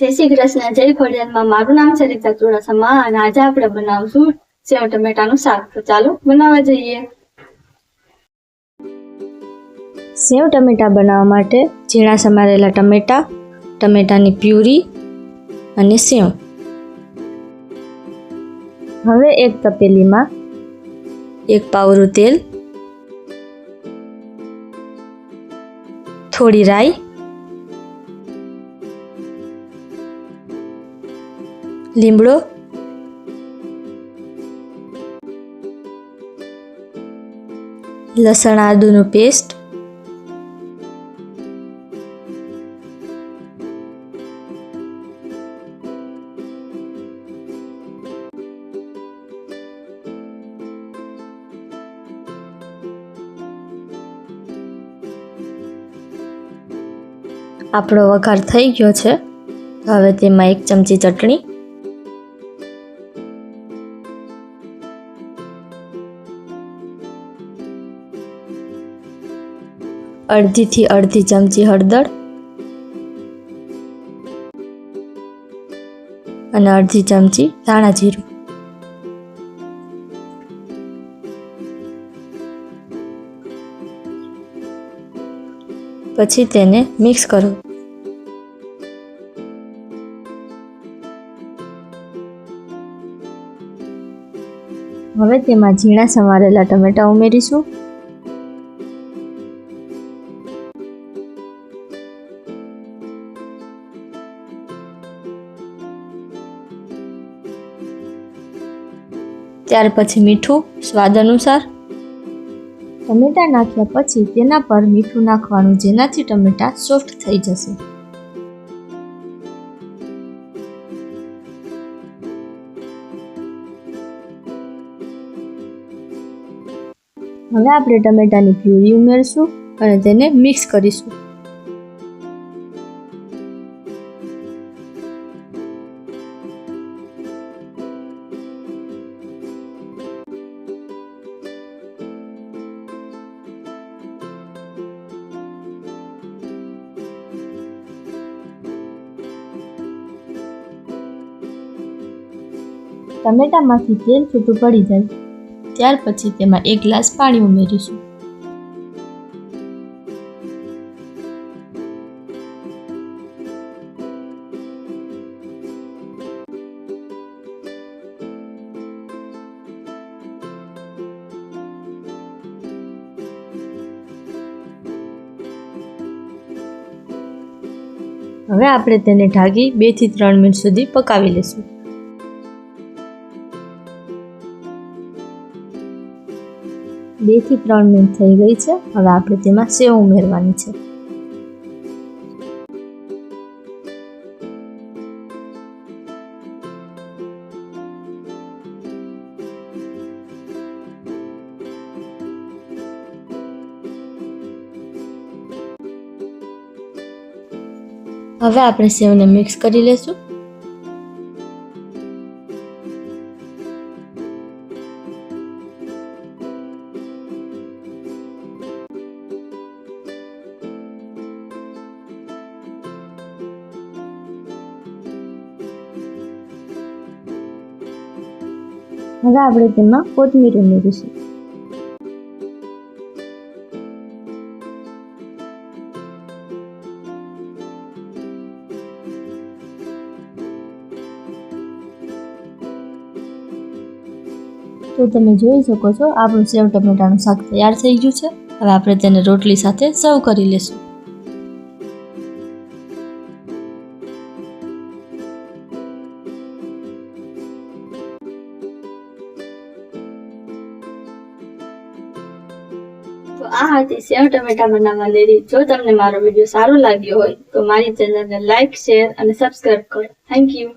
જય શ્રી કૃષ્ણ, જય ખોડિયારમાં. મારું નામ છે રીતા ચુડાસમા અને આજે આપણે બનાવશું સેવ ટમેટાનું શાક. તો ચાલો બનાવવા જઈએ. સેવ ટમેટા બનાવવા માટે ઝીણા સમારેલા ટમેટા, ટમેટાની પ્યુરી અને સેવ. હવે એક તપેલીમાં 1 પાવરું તેલ, થોડી રાઈ, લીમડો, લસણ આદુનું પેસ્ટ, આપણો વઘાર થઈ ગયો છે. હવે તેમાં 1 ચમચી ચટણી, અડધીથી અડધી ચમચી હળદર અને અડધી ચમચી ધાણા જીરું. પછી તેને મિક્સ કરો. હવે તેમાં ઝીણા સમારેલા ટમેટા ઉમેરીશું. ત્યાર પછી મીઠું સ્વાદ અનુસાર. ટમેટા નાખ્યા પછી તેના પર મીઠું નાખવાનું, જેનાથી ટમેટા સોફ્ટ થઈ જશે. હવે આપણે ટમેટાની પ્યુરી ઉમેરશું અને તેને મિક્સ કરીશું. ટમેટામાંથી તેલ છૂટું પડી જાય ત્યાર પછી તેમાં 1 ગ્લાસ પાણી ઉમેરીશું. હવે આપણે તેને ઢાંકી 2 થી 3 મિનિટ સુધી પકાવી લેશું. 2 થી 3 મિનિટ થઈ ગઈ છે. હવે આપણે તેમાં સેવ ઉમેરવાની છે. હવે આપણે સેવને મિક્સ કરી લેશું. હવે આપણે તેમાં કોથમીર ઉમેરીશું. તો તમે જોઈ શકો છો આપણું સેવ ટમેટાનું શાક તૈયાર થઈ ગયું છે. હવે આપણે તેને રોટલી સાથે સર્વ કરી લેશું. તો આ હતી સેવ ટમેટા બનાવવાની રીત. જો તમને મારો વિડીયો સારો લાગ્યો હોય તો મારી ચેનલને લાઈક, શેર અને સબસ્ક્રાઇબ કરો. Thank you.